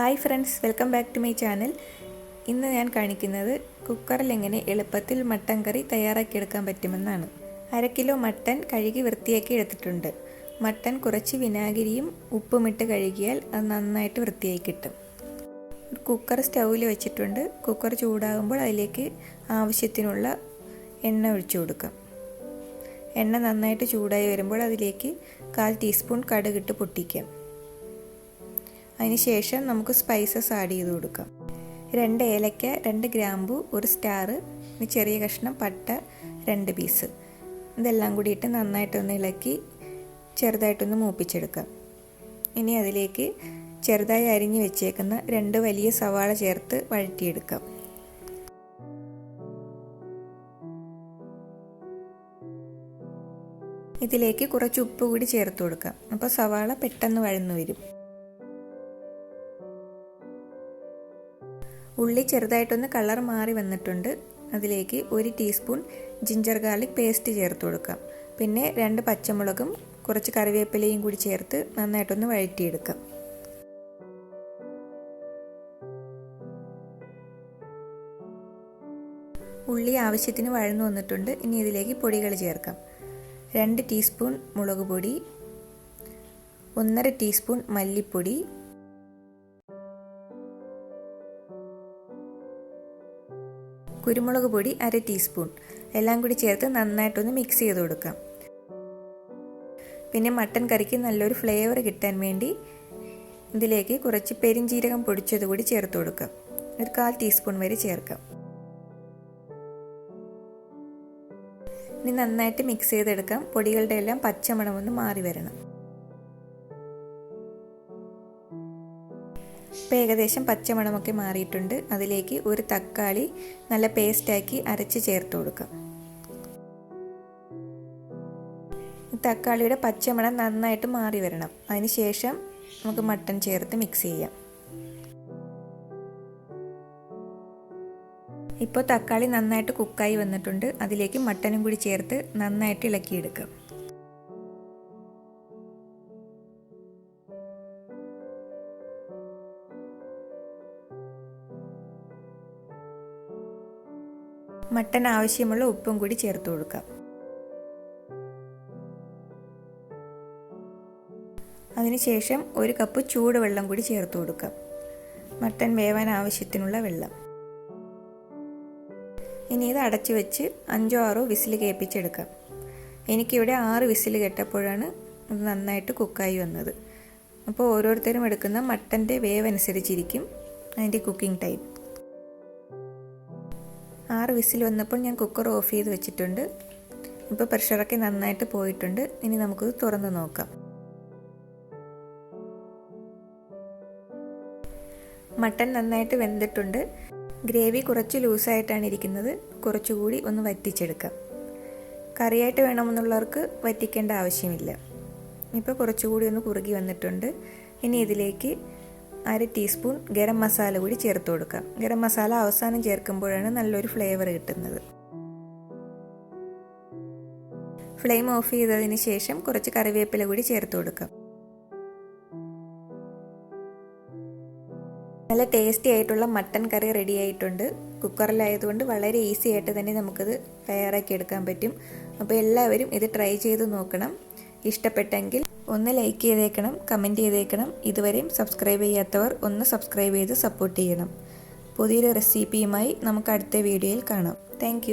Hi friends, welcome back to my channel. ഇന്ന് ഞാൻ കാണിക്കുന്നത് കുക്കറിൽ എങ്ങനെ എളുപ്പത്തിൽ മട്ടൻ കറി തയ്യാറാക്കിയെടുക്കാൻ പറ്റുമെന്നാണ്. 1/2 കിലോ മട്ടൻ കഴുകി വൃത്തിയാക്കി എടുത്തിട്ടുണ്ട്. മട്ടൻ കുറച്ച് വിനാഗിരിയും ഉപ്പുമിട്ട് കഴുകിയാൽ അത് നന്നായിട്ട് വൃത്തിയായി കിട്ടും. കുക്കർ സ്റ്റൗവിൽ വെച്ചിട്ടുണ്ട്. കുക്കർ ചൂടാകുമ്പോൾ അതിലേക്ക് ആവശ്യത്തിനുള്ള എണ്ണ ഒഴിച്ചു കൊടുക്കാം. എണ്ണ നന്നായിട്ട് ചൂടായി വരുമ്പോൾ അതിലേക്ക് 1/4 ടീസ്പൂൺ കടുകിട്ട് പൊട്ടിക്കാം. അതിനുശേഷം നമുക്ക് സ്പൈസസ് ആഡ് ചെയ്ത് കൊടുക്കാം. 2 ഏലക്ക, 2 ഗ്രാമ്പു, 1 സ്റ്റാർ, ചെറിയ കഷ്ണം പട്ട, 2 പീസ്. ഇതെല്ലാം കൂടി ഇട്ട് നന്നായിട്ടൊന്ന് ഇളക്കി ചെറുതായിട്ടൊന്ന് മൂപ്പിച്ചെടുക്കാം. ഇനി അതിലേക്ക് ചെറുതായി അരിഞ്ഞു വെച്ചേക്കുന്ന 2 വലിയ സവാള ചേർത്ത് വഴറ്റിയെടുക്കാം. ഇതിലേക്ക് കുറച്ച് ഉപ്പ് കൂടി ചേർത്ത് കൊടുക്കാം. അപ്പോൾ സവാള പെട്ടെന്ന് വഴന്നു വരും. ഉള്ളി ചെറുതായിട്ടൊന്ന് കളർ മാറി വന്നിട്ടുണ്ട്. അതിലേക്ക് 1 ടീസ്പൂൺ ജിഞ്ചർ ഗാർലിക് പേസ്റ്റ് ചേർത്ത് കൊടുക്കാം. പിന്നെ 2 പച്ചമുളകും കുറച്ച് കറിവേപ്പിലയും കൂടി ചേർത്ത് നന്നായിട്ടൊന്ന് വഴറ്റിയെടുക്കാം. ഉള്ളി ആവശ്യത്തിന് വഴന്നു വന്നിട്ടുണ്ട്. ഇനി ഇതിലേക്ക് പൊടികൾ ചേർക്കാം. 2 ടീസ്പൂൺ മുളക് പൊടി, 1/2 ടീസ്പൂൺ മല്ലിപ്പൊടി, കുരുമുളക് പൊടി 1/2 ടീസ്പൂൺ, എല്ലാം കൂടി ചേർത്ത് നന്നായിട്ടൊന്ന് മിക്സ് ചെയ്ത് കൊടുക്കാം. പിന്നെ മട്ടൻ കറിക്ക് നല്ലൊരു ഫ്ലേവർ കിട്ടാൻ വേണ്ടി ഇതിലേക്ക് കുറച്ച് പെരിഞ്ജീരകം പൊടിച്ചത് കൂടി ചേർത്ത് കൊടുക്കാം. 1/4 ടീസ്പൂൺ വരെ ചേർക്കാം. ഇനി നന്നായിട്ട് മിക്സ് ചെയ്തെടുക്കാം. പൊടികളുടെ എല്ലാം പച്ചമണമൊന്ന് മാറി വരണം. ഇപ്പോൾ ഏകദേശം പച്ചമണമൊക്കെ മാറിയിട്ടുണ്ട്. അതിലേക്ക് 1 തക്കാളി നല്ല പേസ്റ്റാക്കി അരച്ച് ചേർത്ത് കൊടുക്കാം. തക്കാളിയുടെ പച്ചമണം നന്നായിട്ട് മാറി വരണം. അതിനുശേഷം നമുക്ക് മട്ടൻ ചേർത്ത് മിക്സ് ചെയ്യാം. ഇപ്പോൾ തക്കാളി നന്നായിട്ട് കുക്കായി വന്നിട്ടുണ്ട്. അതിലേക്ക് മട്ടനും കൂടി ചേർത്ത് നന്നായിട്ട് ഇളക്കിയെടുക്കാം. മട്ടൻ ആവശ്യമുള്ള ഉപ്പും കൂടി ചേർത്ത് കൊടുക്കാം. അതിനുശേഷം 1 കപ്പ് ചൂടുവെള്ളം കൂടി ചേർത്ത് കൊടുക്കാം. മട്ടൻ വേവാൻ ആവശ്യത്തിനുള്ള വെള്ളം. ഇനി ഇത് അടച്ചു വെച്ച് 5-6 വിസിൽ കേൾപ്പിച്ചെടുക്കാം. എനിക്കിവിടെ 6 വിസിൽ കേട്ടപ്പോഴാണ് ഇത് നന്നായിട്ട് കുക്കായി വന്നത്. അപ്പോൾ ഓരോരുത്തരും എടുക്കുന്ന മട്ടൻ്റെ വേവ് അനുസരിച്ചിരിക്കും അതിൻ്റെ കുക്കിംഗ് ടൈം. 6 വിസിൽ വന്നപ്പോൾ ഞാൻ കുക്കർ ഓഫ് ചെയ്ത് വെച്ചിട്ടുണ്ട്. ഇപ്പോൾ പ്രഷറൊക്കെ നന്നായിട്ട് പോയിട്ടുണ്ട്. ഇനി നമുക്കിത് തുറന്ന് നോക്കാം. മട്ടൻ നന്നായിട്ട് വെന്തിട്ടുണ്ട്. ഗ്രേവി കുറച്ച് ലൂസായിട്ടാണ് ഇരിക്കുന്നത്. കുറച്ചുകൂടി ഒന്ന് വറ്റിച്ചെടുക്കാം. കറിയായിട്ട് വേണമെന്നുള്ളവർക്ക് വറ്റിക്കേണ്ട ആവശ്യമില്ല. ഇപ്പോൾ കുറച്ചുകൂടി ഒന്ന് കുറുകി വന്നിട്ടുണ്ട്. ഇനി ഇതിലേക്ക് 1/2 ടീസ്പൂൺ ഗരം മസാല കൂടി ചേർത്ത് കൊടുക്കാം. ഗരം മസാല അവസാനം ചേർക്കുമ്പോഴാണ് നല്ലൊരു ഫ്ലേവർ കിട്ടുന്നത്. ഫ്ലെയിം ഓഫ് ചെയ്തതിന് ശേഷം കുറച്ച് കറിവേപ്പില കൂടി ചേർത്ത് കൊടുക്കാം. നല്ല ടേസ്റ്റി ആയിട്ടുള്ള മട്ടൻ കറി റെഡി ആയിട്ടുണ്ട്. കുക്കറിലായതുകൊണ്ട് വളരെ ഈസി ആയിട്ട് തന്നെ നമുക്കത് തയ്യാറാക്കി എടുക്കാൻ പറ്റും. അപ്പോൾ എല്ലാവരും ഇത് ട്രൈ ചെയ്ത് നോക്കണം. ഇഷ്ടപ്പെട്ടെങ്കിൽ ഒന്ന് ലൈക്ക് ചെയ്തേക്കണം, കമൻറ്റ് ചെയ്തേക്കണം. ഇതുവരെയും സബ്സ്ക്രൈബ് ചെയ്യാത്തവർ ഒന്ന് സബ്സ്ക്രൈബ് ചെയ്ത് സപ്പോർട്ട് ചെയ്യണം. പുതിയൊരു റെസിപ്പിയുമായി നമുക്ക് അടുത്ത വീഡിയോയിൽ കാണാം. താങ്ക്